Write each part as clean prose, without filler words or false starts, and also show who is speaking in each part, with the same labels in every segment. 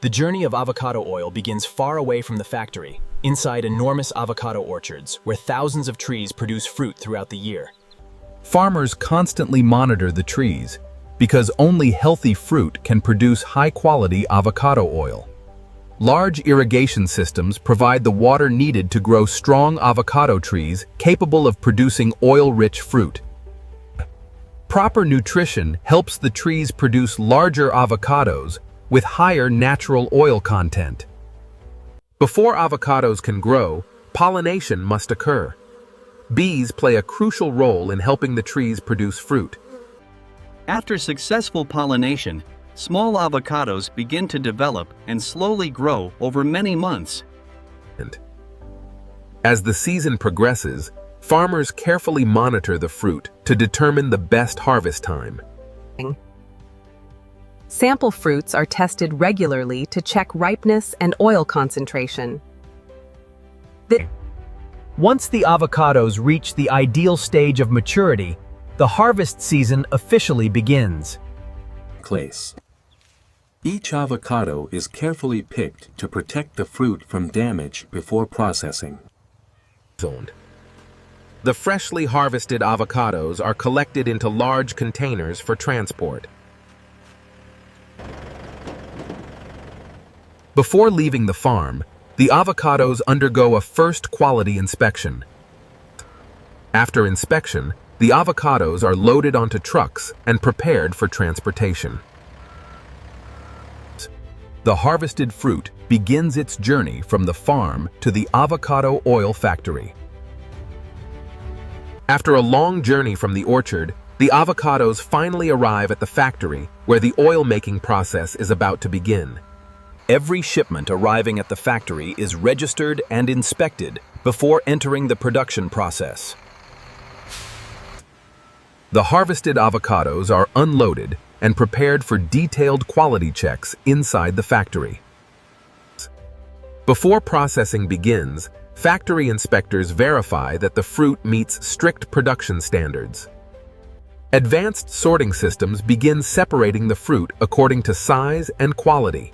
Speaker 1: The journey of avocado oil begins far away from the factory, inside enormous avocado orchards, where thousands of trees produce fruit throughout the year.
Speaker 2: Farmers constantly monitor the trees, because only healthy fruit can produce high-quality avocado oil. Large irrigation systems provide the water needed to grow strong avocado trees capable of producing oil-rich fruit. Proper nutrition helps the trees produce larger avocados with higher natural oil content. Before avocados can grow, pollination must occur. Bees play a crucial role in helping the trees produce fruit.
Speaker 3: After successful pollination, small avocados begin to develop and slowly grow over many months.
Speaker 2: As the season progresses, farmers carefully monitor the fruit to determine the best harvest time.
Speaker 4: Sample fruits are tested regularly to check ripeness and oil concentration.
Speaker 1: Once the avocados reach the ideal stage of maturity, the harvest season officially begins.
Speaker 5: Place. Each avocado is carefully picked to protect the fruit from damage before processing.
Speaker 2: The freshly harvested avocados are collected into large containers for transport. Before leaving the farm, the avocados undergo a first quality inspection. After inspection, the avocados are loaded onto trucks and prepared for transportation. The harvested fruit begins its journey from the farm to the avocado oil factory. After a long journey from the orchard, the avocados finally arrive at the factory where the oil-making process is about to begin.
Speaker 1: Every shipment arriving at the factory is registered and inspected before entering the production process.
Speaker 2: The harvested avocados are unloaded and prepared for detailed quality checks inside the factory. Before processing begins, factory inspectors verify that the fruit meets strict production standards. Advanced sorting systems begin separating the fruit according to size and quality.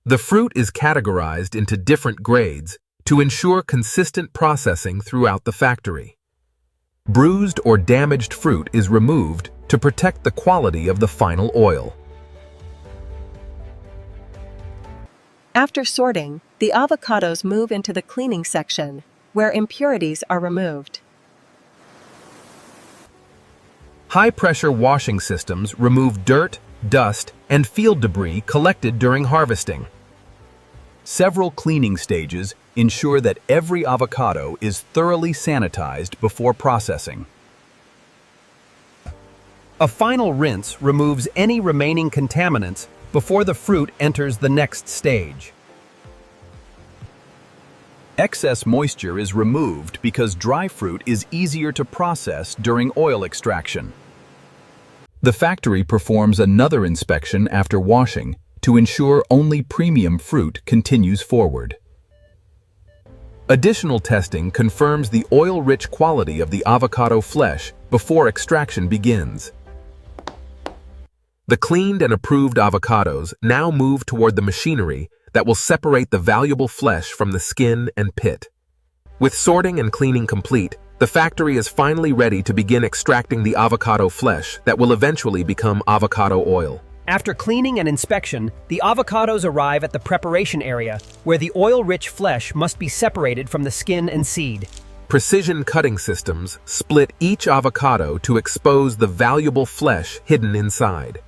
Speaker 2: The fruit is categorized into different grades to ensure consistent processing throughout the factory. Bruised or damaged fruit is removed to protect the quality of the final oil.
Speaker 4: After sorting, the avocados move into the cleaning section, where impurities are removed.
Speaker 2: High-pressure washing systems remove dirt, dust, and field debris collected during harvesting.
Speaker 1: Several cleaning stages ensure that every avocado is thoroughly sanitized before processing. A final rinse removes any remaining contaminants before the fruit enters the next stage. Excess moisture is removed because dry fruit is easier to process during oil extraction.
Speaker 2: The factory performs another inspection after washing to ensure only premium fruit continues forward. Additional testing confirms the oil-rich quality of the avocado flesh before extraction begins. The cleaned and approved avocados now move toward the machinery that will separate the valuable flesh from the skin and pit. With sorting and cleaning complete, the factory is finally ready to begin extracting the avocado flesh that will eventually become avocado oil.
Speaker 6: After cleaning and inspection, the avocados arrive at the preparation area, where the oil-rich flesh must be separated from the skin and seed.
Speaker 2: Precision cutting systems split each avocado to expose the valuable flesh hidden inside.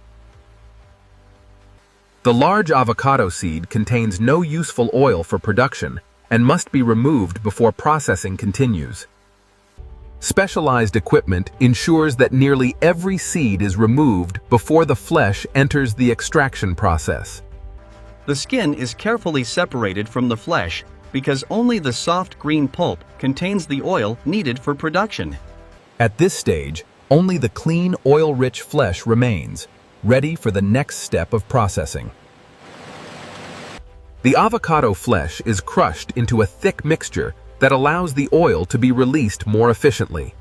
Speaker 2: The large avocado seed contains no useful oil for production and must be removed before processing continues. Specialized equipment ensures that nearly every seed is removed before the flesh enters the extraction process.
Speaker 3: The skin is carefully separated from the flesh because only the soft green pulp contains the oil needed for production.
Speaker 2: At this stage, only the clean, oil-rich flesh remains, ready for the next step of processing. The avocado flesh is crushed into a thick mixture that allows the oil to be released more efficiently.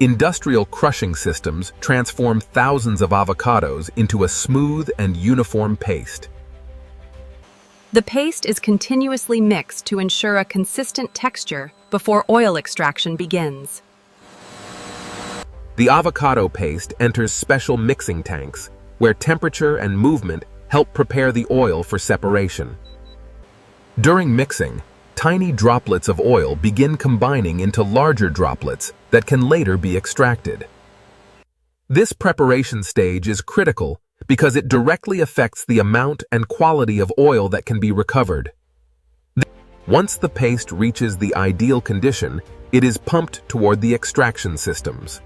Speaker 2: Industrial crushing systems transform thousands of avocados into a smooth and uniform paste.
Speaker 7: The paste is continuously mixed to ensure a consistent texture before oil extraction begins.
Speaker 2: The avocado paste enters special mixing tanks, where temperature and movement help prepare the oil for separation. During mixing, tiny droplets of oil begin combining into larger droplets that can later be extracted. This preparation stage is critical because it directly affects the amount and quality of oil that can be recovered. Once the paste reaches the ideal condition, it is pumped toward the extraction systems.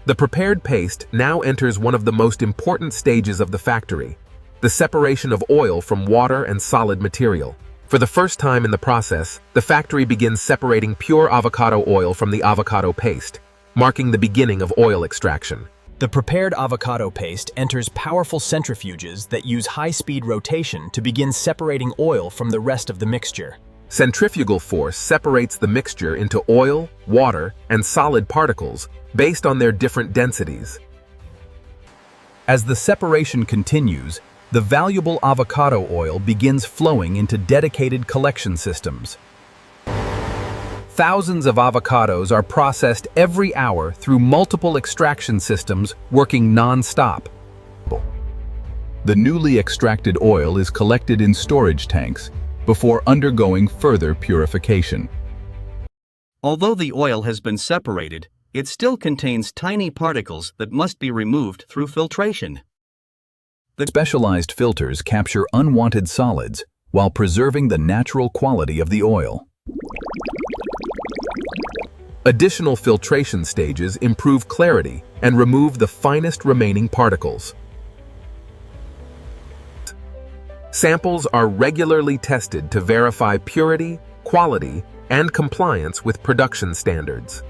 Speaker 2: The prepared paste now enters one of the most important stages of the factory, the separation of oil from water and solid material. For the first time in the process, the factory begins separating pure avocado oil from the avocado paste, marking the beginning of oil extraction.
Speaker 1: The prepared avocado paste enters powerful centrifuges that use high-speed rotation to begin separating oil from the rest of the mixture.
Speaker 2: Centrifugal force separates the mixture into oil, water, and solid particles based on their different densities. As the separation continues, the valuable avocado oil begins flowing into dedicated collection systems. Thousands of avocados are processed every hour through multiple extraction systems working non-stop. The newly extracted oil is collected in storage tanks before undergoing further purification.
Speaker 3: Although the oil has been separated, it still contains tiny particles that must be removed through filtration.
Speaker 2: The specialized filters capture unwanted solids while preserving the natural quality of the oil. Additional filtration stages improve clarity and remove the finest remaining particles. Samples are regularly tested to verify purity, quality, and compliance with production standards.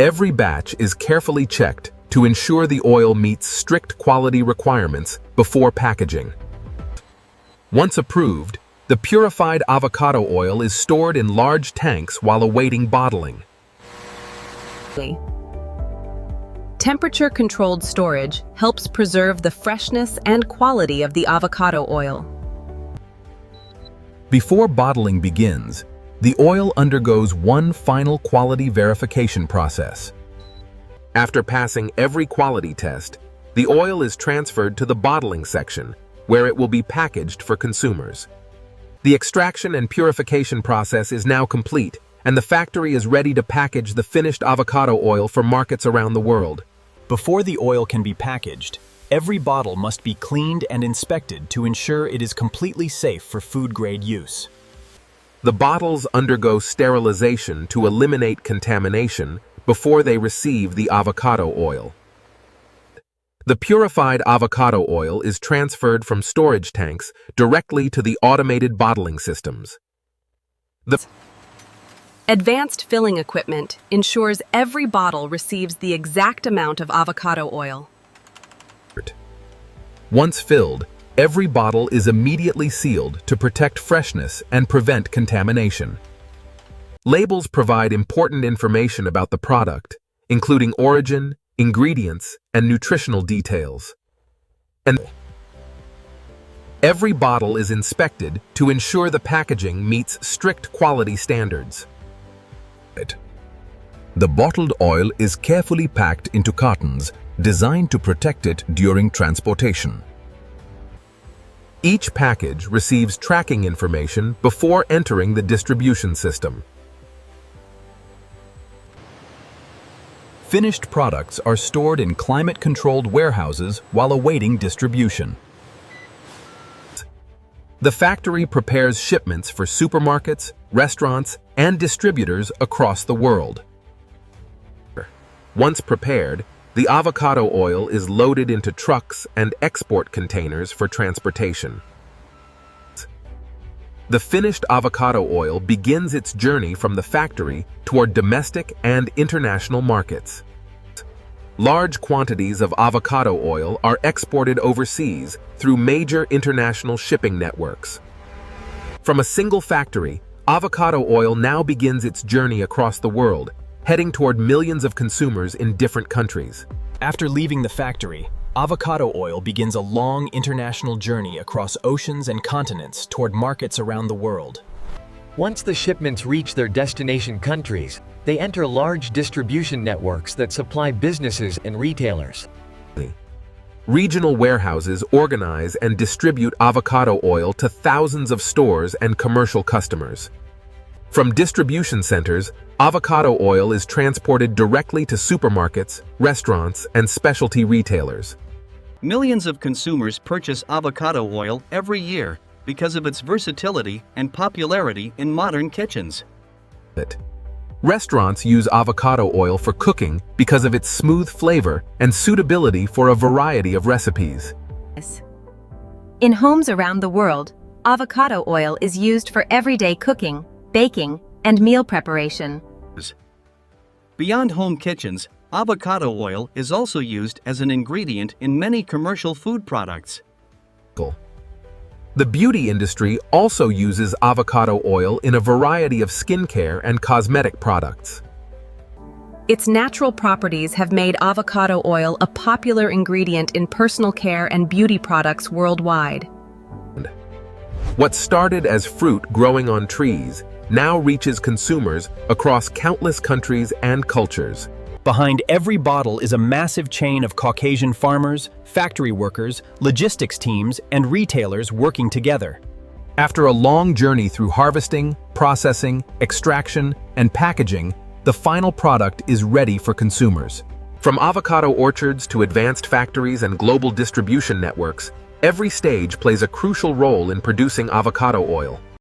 Speaker 2: Every batch is carefully checked to ensure the oil meets strict quality requirements before packaging. Once approved, the purified avocado oil is stored in large tanks while awaiting bottling.
Speaker 7: Temperature-controlled storage helps preserve the freshness and quality of the avocado oil.
Speaker 2: Before bottling begins, the oil undergoes one final quality verification process. After passing every quality test, the oil is transferred to the bottling section, where it will be packaged for consumers. The extraction and purification process is now complete, and the factory is ready to package the finished avocado oil for markets around the world.
Speaker 1: Before the oil can be packaged, every bottle must be cleaned and inspected to ensure it is completely safe for food-grade use.
Speaker 2: The bottles undergo sterilization to eliminate contamination before they receive the avocado oil. The purified avocado oil is transferred from storage tanks directly to the automated bottling systems.
Speaker 7: Advanced filling equipment ensures every bottle receives the exact amount of avocado oil.
Speaker 2: Once filled, every bottle is immediately sealed to protect freshness and prevent contamination. Labels provide important information about the product, including origin, ingredients, and nutritional details. And every bottle is inspected to ensure the packaging meets strict quality standards. The bottled oil is carefully packed into cartons designed to protect it during transportation. Each package receives tracking information before entering the distribution system. Finished products are stored in climate-controlled warehouses while awaiting distribution. The factory prepares shipments for supermarkets, restaurants, and distributors across the world. Once prepared, the avocado oil is loaded into trucks and export containers for transportation. The finished avocado oil begins its journey from the factory toward domestic and international markets. Large quantities of avocado oil are exported overseas through major international shipping networks. From a single factory, Avocado oil now begins its journey across the world, heading toward millions of consumers in different countries.
Speaker 1: After leaving the factory, avocado oil begins a long international journey across oceans and continents toward markets around the world.
Speaker 8: Once the shipments reach their destination countries, they enter large distribution networks that supply businesses and retailers.
Speaker 2: Regional warehouses organize and distribute avocado oil to thousands of stores and commercial customers. From distribution centers, avocado oil is transported directly to supermarkets, restaurants, and specialty retailers.
Speaker 3: Millions of consumers purchase avocado oil every year because of its versatility and popularity in modern kitchens.
Speaker 2: Restaurants use avocado oil for cooking because of its smooth flavor and suitability for a variety of recipes.
Speaker 9: In homes around the world, avocado oil is used for everyday cooking, baking, and meal preparation.
Speaker 3: Beyond home kitchens, avocado oil is also used as an ingredient in many commercial food products.
Speaker 2: The beauty industry also uses avocado oil in a variety of skincare and cosmetic products.
Speaker 7: Its natural properties have made avocado oil a popular ingredient in personal care and beauty products worldwide.
Speaker 2: What started as fruit growing on trees now reaches consumers across countless countries and cultures.
Speaker 1: Behind every bottle is a massive chain of Caucasian farmers, factory workers, logistics teams, and retailers working together.
Speaker 2: After a long journey through harvesting, processing, extraction, and packaging, the final product is ready for consumers. From avocado orchards to advanced factories and global distribution networks, every stage plays a crucial role in producing avocado oil.